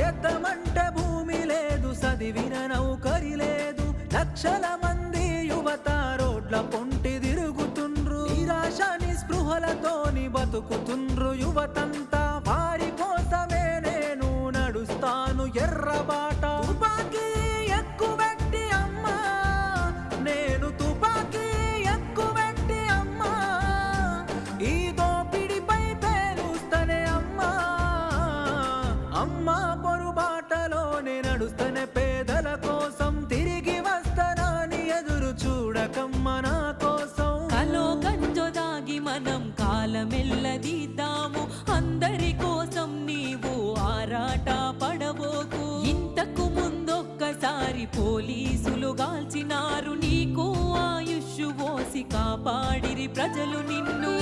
చేద్దామంటే భూమి లేదు, చదివిన నౌకరి లేదు, లక్షల మంది యువత రోడ్ల పొంటి తిరుగుతుండ్రు, నిరాశ నిస్పృహలతోని బతుకుతుండ్రు యువతంతా. వారి కోసమే నేను నడుస్తాను ఎర్రబాట. తుపాకీ ఎక్కువెట్టి అమ్మా, నేను తుపాకీ ఎక్కువెట్టి అమ్మా, ఈ దోపిడిపై పేరుస్తనే అమ్మా. అమ్మా పొరుబాటలోనే నడుస్తనే పేదల కోసం, తిరిగి వస్తానని ఎదురు చూడకమ్మ నా కోసం. కలో గంజో దాగి మనం కాలమెల్లదీద్దాము, అందరి కోసం నీవు ఆరాట పడబోకు. ఇంతకు ముందొక్కసారి పోలీసులు గాల్చినారు, నీకు ఆయుష్ పోసి కాపాడిరి ప్రజలు నిన్ను.